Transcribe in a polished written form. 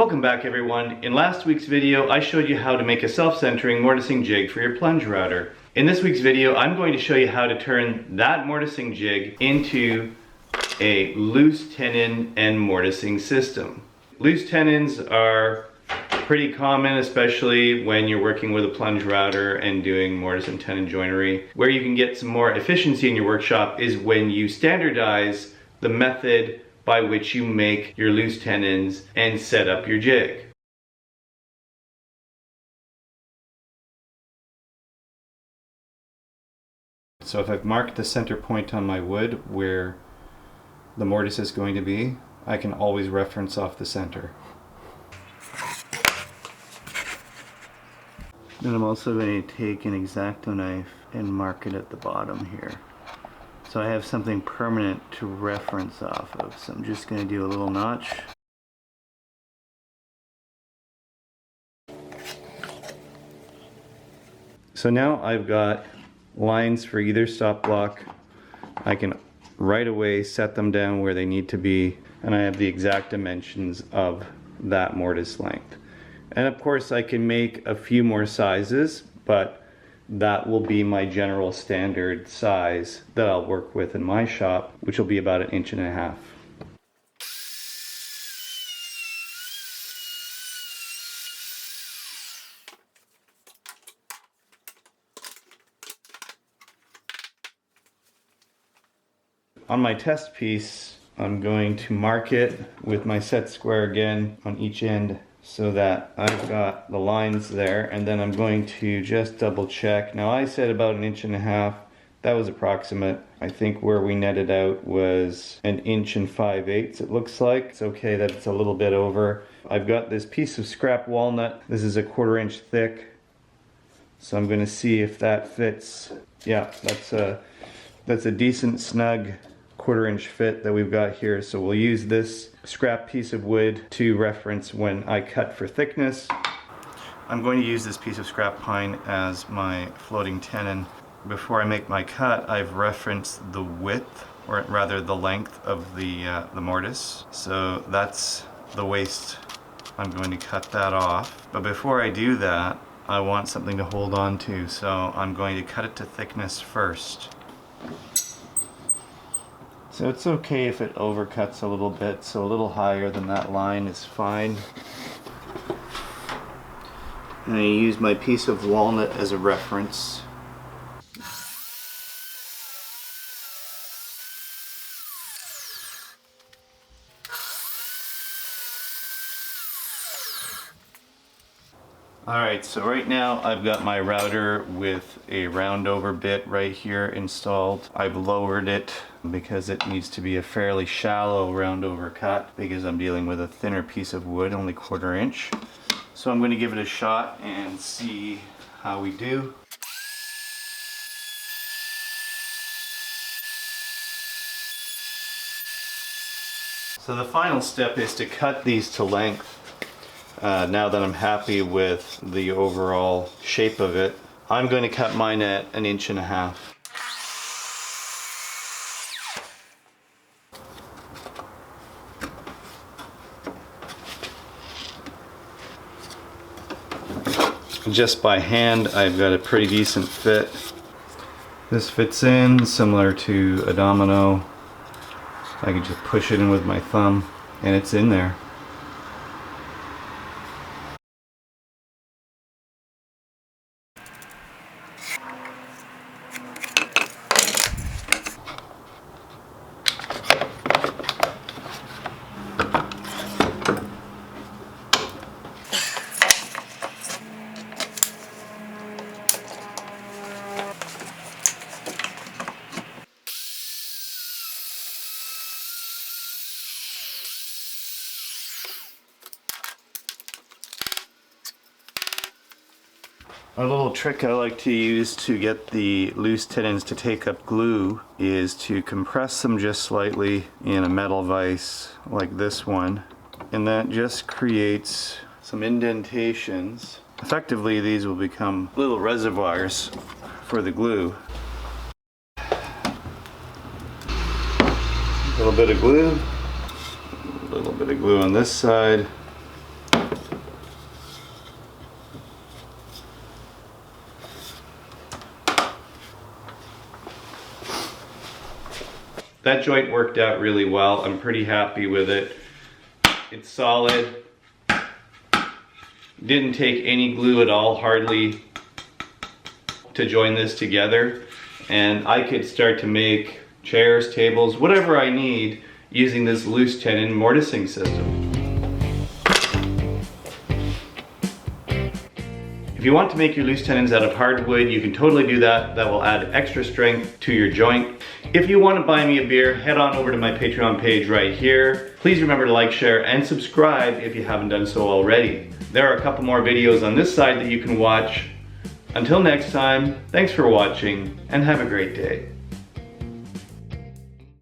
Welcome back everyone. In last week's video I showed you how to make a self-centering mortising jig for your plunge router. In this week's video I'm going to show you how to turn that mortising jig into a loose tenon and mortising system. Loose tenons are pretty common, especially when you're working with a plunge router and doing mortise and tenon joinery. Where you can get some more efficiency in your workshop is when you standardize the method by which you make your loose tenons and set up your jig. So if I've marked the center point on my wood where the mortise is going to be, I can always reference off the center. Then I'm also going to take an X-Acto knife and mark it at the bottom here. So I have something permanent to reference off of. So I'm just going to do a little notch. So now I've got lines for either stop block. I can right away set them down where they need to be, and I have the exact dimensions of that mortise length. And of course I can make a few more sizes, but that will be my general standard size that I'll work with in my shop, which will be about 1.5 inches. On my test piece, I'm going to mark it with my set square again on each end so that I've got the lines there, and then I'm going to just double check. Now I said about 1.5 inches. That was approximate. I think where we netted out was 1.5 inches it looks like. It's okay that it's a little bit over. I've got this piece of scrap walnut. This is 1/4 inch thick. So I'm going to see if that fits. Yeah, that's a decent snug 1/4 inch fit that we've got here. So we'll use this scrap piece of wood to reference when I cut for thickness. I'm going to use this piece of scrap pine as my floating tenon. Before I make my cut, I've referenced the width, or rather the length of the mortise. So that's the waist. I'm going to cut that off. But before I do that, I want something to hold on to. So I'm going to cut it to thickness first. So it's okay if it overcuts a little bit, so a little higher than that line is fine. And I use my piece of walnut as a reference. Alright, so right now I've got my router with a round over bit right here installed. I've lowered it because it needs to be a fairly shallow round over cut because I'm dealing with a thinner piece of wood, only 1/4 inch. So I'm going to give it a shot and see how we do. So the final step is to cut these to length. Now that I'm happy with the overall shape of it, I'm going to cut mine at 1.5 inches. Just by hand, I've got a pretty decent fit. This fits in similar to a domino. I can just push it in with my thumb and it's in there. A little trick I like to use to get the loose tenons to take up glue is to compress them just slightly in a metal vise like this one, and that just creates some indentations. Effectively, these will become little reservoirs for the glue. A little bit of glue, a little bit of glue on this side, that joint worked out really well. I'm pretty happy with it. It's solid. Didn't take any glue at all, hardly, to join this together. And I could start to make chairs, tables, whatever I need using this loose tenon mortising system. If you want to make your loose tenons out of hardwood, you can totally do that. That will add extra strength to your joint. If you want to buy me a beer, head on over to my Patreon page right here. Please remember to like, share, and subscribe if you haven't done so already. There are a couple more videos on this side that you can watch. Until next time, thanks for watching, and have a great day.